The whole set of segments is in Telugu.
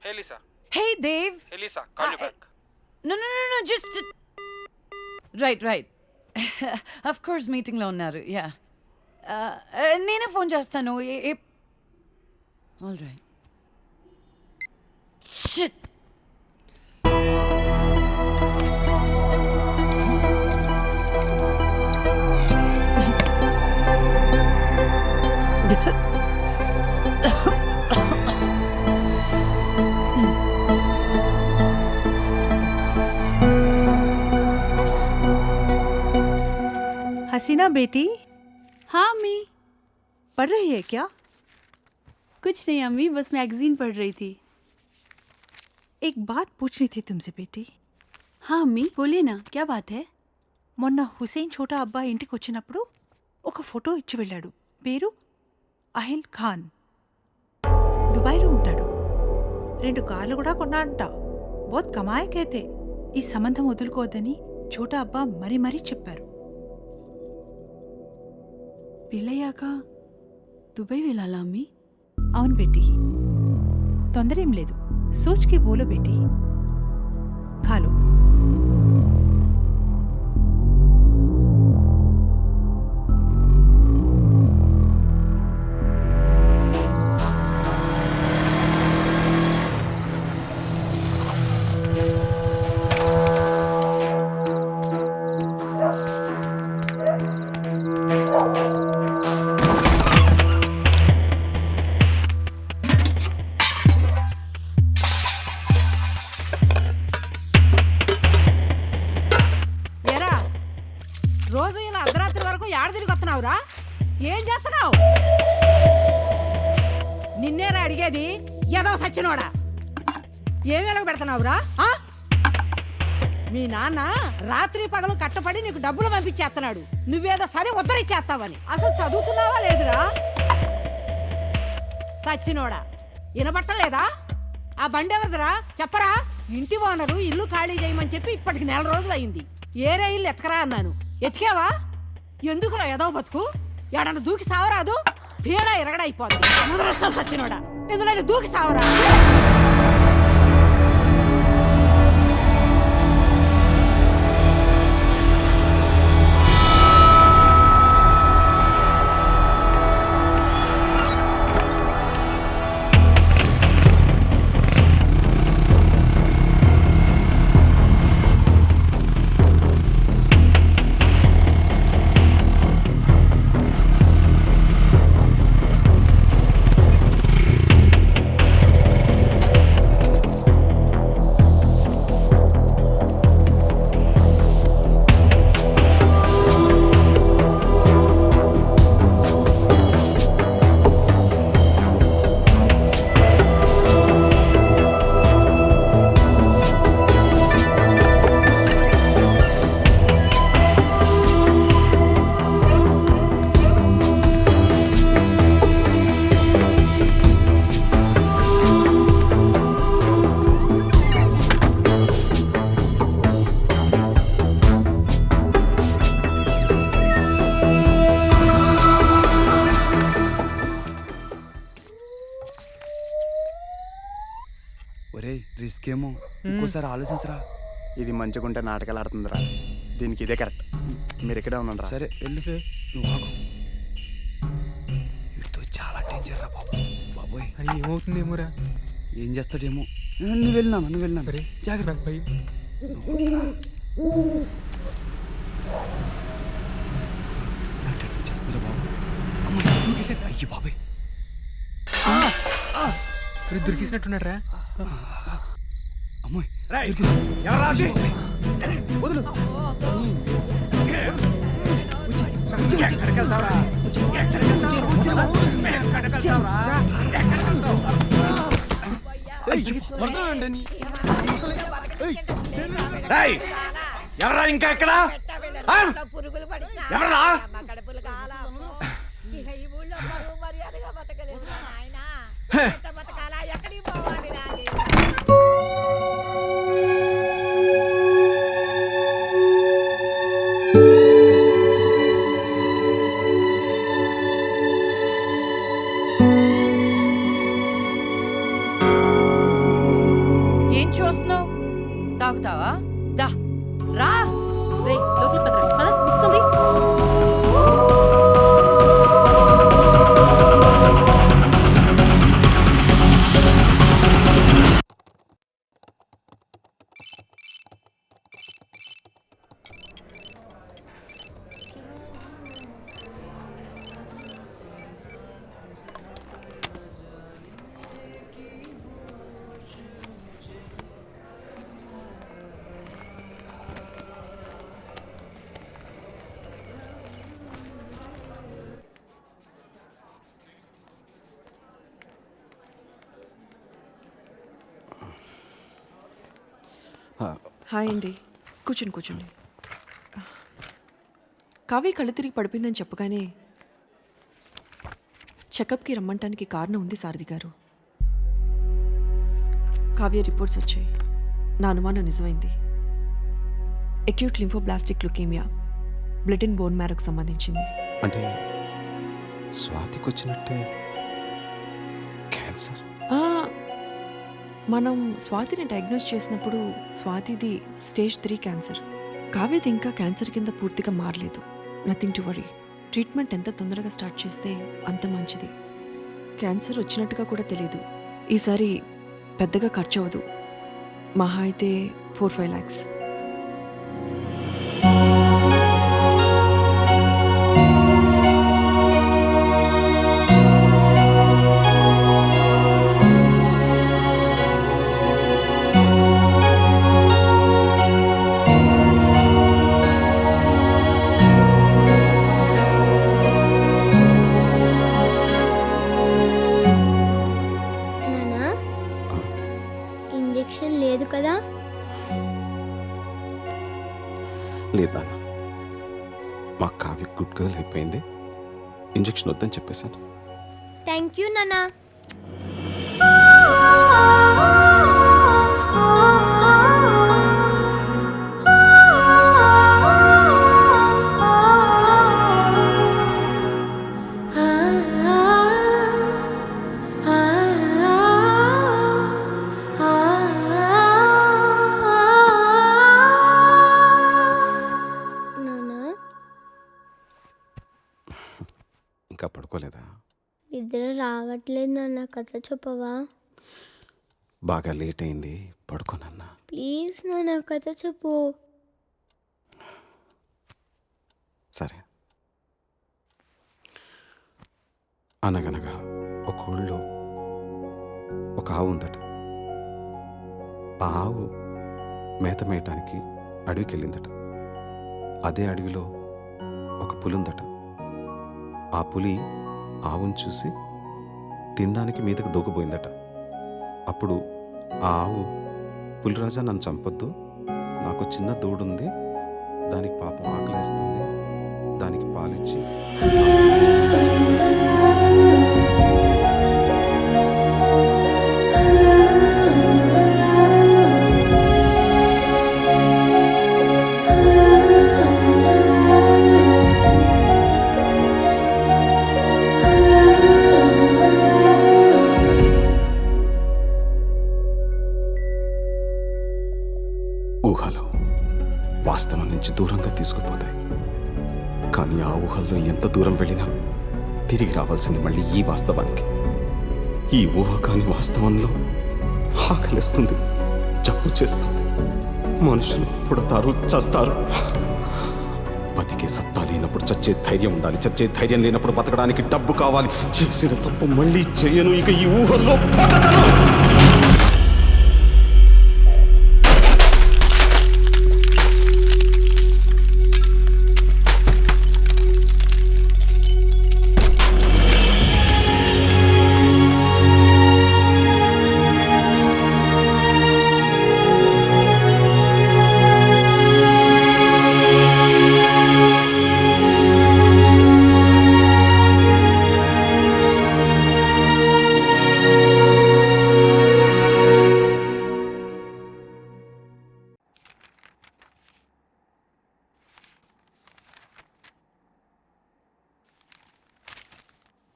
Hey Lisa. Hey, Dave. Hey Lisa, call you back. No, just... Right. Of course, meeting lo unnaru. Yeah. నేనే ఫోన్ చేస్తాను. All right. Shit. हसीना बेटी, हाँ अम्मी। पढ़ रही है क्या? कुछ नहीं अम्मी, बस मैगजीन पढ़ रही थी। एक बात पूछनी थी तुमसे बेटी. हाँ अम्मी बोलिए ना, क्या बात है? మొన్న హుసేన్ ఛోటా అబ్బాయి ఇంటికి వచ్చినప్పుడు ఒక ఫోటో ఇచ్చి వెళ్ళాడు. పేరు అహిల్ ఖాన్. దుబాయ్లో ఉంటాడు. 2 కార్లు కూడా కొన్నాడంట. బహుత్ కమాయే కైతే. ఈ సంబంధం వదులుకోవద్దని ఛోటా అబ్బా మరీ చెప్పారు. పెళ్ళయ్యాక దుబాయ్ వెళ్ళాలా అమ్మి? అవును బేటీ, తొందరేం లేదు. సోచ్కి బోలో బేటీ. ఖాలో. రోజు ఇలా అర్ధరాత్రి వరకు ఏడ తిరిగి వస్తున్నావురా? ఏం చేస్తున్నావు? నిన్నేరా అడిగేది, ఏదో సచ్చినోడా. ఏం వెలగ పెడుతున్నావురా? మీ నాన్న రాత్రి పగలు కట్టపడి నీకు డబ్బులు పంపించేస్తున్నాడు. నువ్వేదో సరే ఉద్ధరిచ్చేస్తావని. అసలు చదువుతున్నావా లేదురా? సచ్చినోడా, వినబట్టలేదా? ఆ బండి ఎవరిదిరా చెప్పరా? ఇంటి ఓనరు ఇల్లు ఖాళీ చేయమని చెప్పి ఇప్పటికి 4 రోజులు అయింది. ఏరే ఇల్లు ఎతకరా అన్నాను. ఎతికావా? ఎందుకురా ఏదో బతుకు? ఎడన్నా దూకి సావరాదు? పీడ ఎరగడైపోద్ది. ముదరష్టం సచ్చినోడా, ఎందులో దూకి సావరా? ఒరే రిస్క్ ఏమో, ఇంకోసారి ఆలోచించరా. ఇది మంచిగుంటే నాటకాలు ఆడుతుందిరా. దీనికి ఇదే కరెక్ట్. మీరు ఇక్కడే ఉన్నారా? సరే వెళ్ళు, నువ్వు ఆగు. వీటితో చాలా డేంజర్ రా బాబు. బాబోయ్ అని ఏమవుతుందేమోరా? ఏం చేస్తాడేమో. నువ్వు వెళ్ళినా రే, జాగ్రత్త. భయం. చేస్తుందిరా బాబు. అయ్యి బాబాయ్, దొరికేసినట్టున్నారా? అమ్మాయి వదులు. ఎవరా ఇంకా ఎక్కడ? ఎవరా? హాయ్ అండి. కూర్చోండి. కావ్య కళ్ళు తిరిగి పడిపోయిందని చెప్పగానే చెకప్కి రమ్మంటానికి కారణం ఉంది సారథి గారు. కావ్య రిపోర్ట్స్ వచ్చాయి. నా అనుమానం నిజమైంది. Acute lymphoblastic leukemia, blood and bone మ్యారోకు సంబంధించింది. అంటే స్వాతికి వచ్చినట్టే క్యాన్సర్. మనం స్వాతిని డయాగ్నోస్ చేసినప్పుడు స్వాతిది స్టేజ్ 3 క్యాన్సర్. కావ్యది ఇంకా క్యాన్సర్ కింద పూర్తిగా మారలేదు. Nothing to worry. ట్రీట్మెంట్ ఎంత తొందరగా స్టార్ట్ చేస్తే అంత మంచిది. క్యాన్సర్ వచ్చినట్టుగా కూడా తెలీదు. ఈసారి పెద్దగా ఖర్చు అవ్వదు. మహా అయితే 4-5 lakhs. నానా ఇంజెక్షన్ లేదు కదా? లేదా మా కావ్య గుడ్ గర్ల్ అయిపోయింది. ఇంజెక్షన్ వద్దని చెప్పేశాను. థ్యాంక్ యూ నానా. నానా ఇంకా పడుకోలేదా? నిద్ర రావట్లేదు నాన్న, కథ చెప్పవా? బాగా లేట్ అయింది, పడుకోనన్నా. ప్లీజ్ నాన్న కథ చెప్పు. సరే. అనగనగా ఒక ఊళ్ళో ఒక ఆవు ఉందట. ఆ ఆవు మేత మేయటానికి అడవికి వెళ్ళిందట. అదే అడవిలో ఒక పులి ఉందట. ఆ పులి ఆవును చూసి తినడానికి మీదకు దూకపోయిందట. అప్పుడు ఆ ఆవు, పులిరాజా నన్ను చంపొద్దు, నాకు చిన్న దూడుంది, దానికి పాపం ఆకలేస్తుంది, దానికి పాలిచ్చి ఊహలు వాస్తవం నుంచి దూరంగా తీసుకుపోతాయి. కానీ ఆ ఊహల్లో ఎంత దూరం వెళ్ళినా తిరిగి రావాల్సింది మళ్ళీ ఈ వాస్తవానికి. ఈ ఊహ కాని వాస్తవంలో ఆకలిస్తుంది, జబ్బు చేస్తుంది, మనుషులు పుడతారు, చస్తారు. బతికే సత్తా లేనప్పుడు చచ్చే ధైర్యం ఉండాలి, చచ్చే ధైర్యం లేనప్పుడు బతకడానికి డబ్బు కావాలి. చేసిన తప్పు మళ్ళీ చేయను, ఇక ఈ ఊహల్లో బతకను.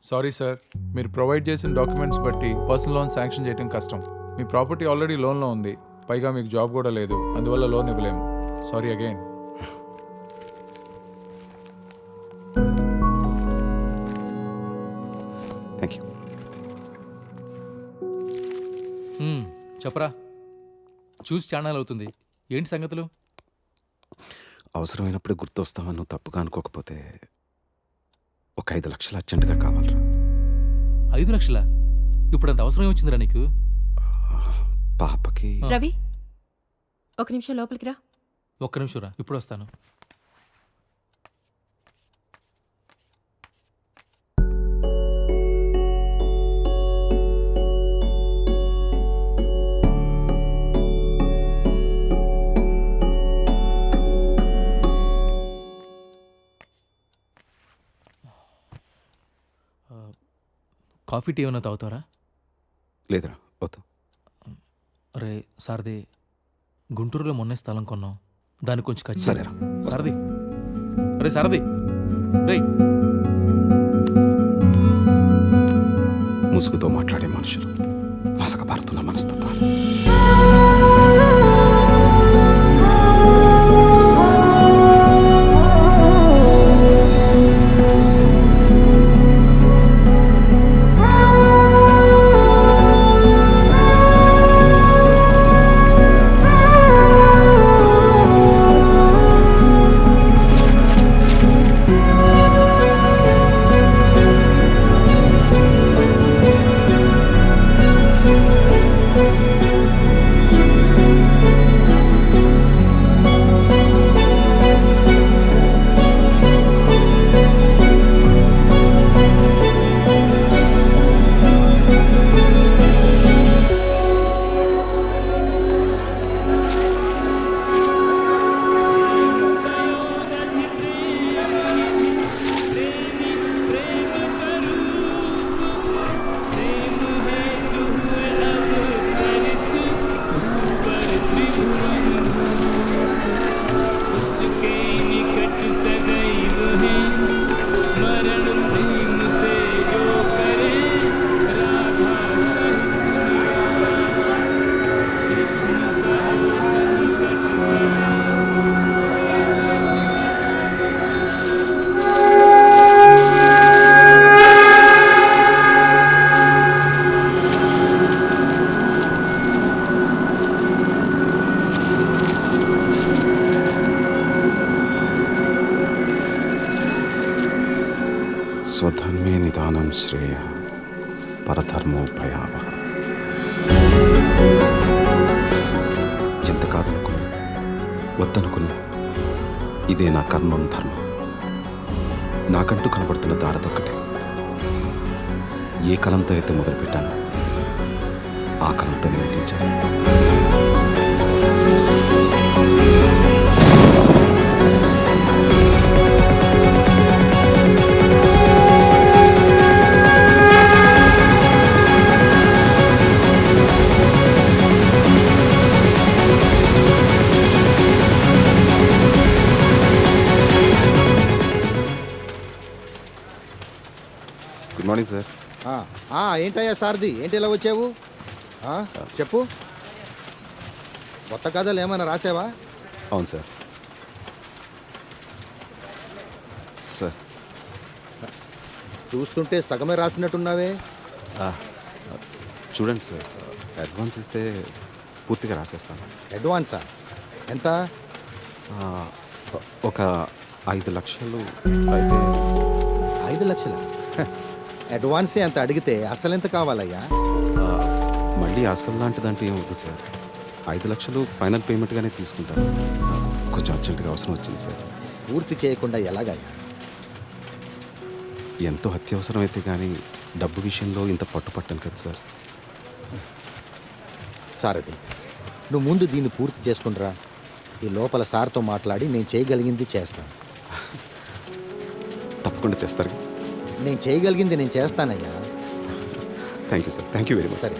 సారీ సార్, మీరు ప్రొవైడ్ చేసిన డాక్యుమెంట్స్ బట్టి పర్సనల్ లోన్ శాంక్షన్ చేయడం కష్టం. మీ ప్రాపర్టీ ఆల్రెడీ లోన్లో ఉంది, పైగా మీకు జాబ్ కూడా లేదు, అందువల్ల లోన్ ఇవ్వలేము. Sorry again. Thank you. చెప్పరా, చూసి ఛానల్ అవుతుంది. ఏంటి సంగతులు? అవసరమైనప్పుడే గుర్తొస్తావా? నువ్వు తప్పుగా అనుకోకపోతే ఒక 5 లక్షలు అర్జెంటుగా కావాలరా. 5 లక్షలా? ఇప్పుడు అంత అవసరం వచ్చిందిరా నీకు? పాపకి. రవి, ఒక నిమిషం లోపలికి రా. ఒక్క నిమిషం రా, ఇప్పుడు వస్తాను. కాఫీ టీ ఏమైనా తాగుతారా? లేదురా వద్దు. అరే సారథి, గుంటూరులో మొన్నే స్థలం కొన్నాం, దానికి కొంచెం ఖర్చు. సరేరా, వస్తా. సారథి, అరే సారథి, రేయ్ ముసుగుతో మాట్లాడే మనుషులు, మసకబారుతున్న మనస్తత్వాలు. స్వధర్మే నిదానం శ్రేయ పరధర్మో భయావహ. ఎంత కాదనుకున్నా, వద్దనుకున్నా, ఇదే నా కర్మం ధర్మం. నాకంటూ కనబడుతున్న దారదొక్కటే. ఏ కలంతో అయితే మొదలుపెట్టానో ఆ కలంతోనే మిగిలించాను. Good morning sir. ఏంటయ్యా సారథి, ఏంటి ఇలా వచ్చావు? చెప్పు, కొత్త కథలు ఏమైనా రాసావా? అవును సార్. సార్ చూస్తుంటే సగమే రాసినట్టున్నావే. చూడండి సార్, అడ్వాన్స్ ఇస్తే పూర్తిగా రాసేస్తాను. అడ్వాన్సా? ఎంత? ఒక 5 లక్షలు అయితే. 5 లక్షలా? అడ్వాన్సే అంత అడిగితే అసలు ఎంత కావాలయ్యా? మళ్ళీ అసలు లాంటిదంటే ఏం వద్దు సార్. 5 లక్షలు ఫైనల్ పేమెంట్గానే తీసుకుంటాను. కొంచెం అర్జెంటుగా అవసరం వచ్చింది సార్. పూర్తి చేయకుండా ఎలాగయ్యా? ఎంతో అత్యవసరం అయితే కానీ డబ్బు విషయంలో ఇంత పట్టుపట్టను కదా సార్. సారథి, నువ్వు ముందు దీన్ని పూర్తి చేసుకుంటురా. ఈ లోపల సార్తో మాట్లాడి నేను చేయగలిగింది చేస్తాను. తప్పకుండా చేస్తారు. నేను చేయగలిగింది నేను చేస్తానయ్యా. Thank you sir. Thank you very much. సరే.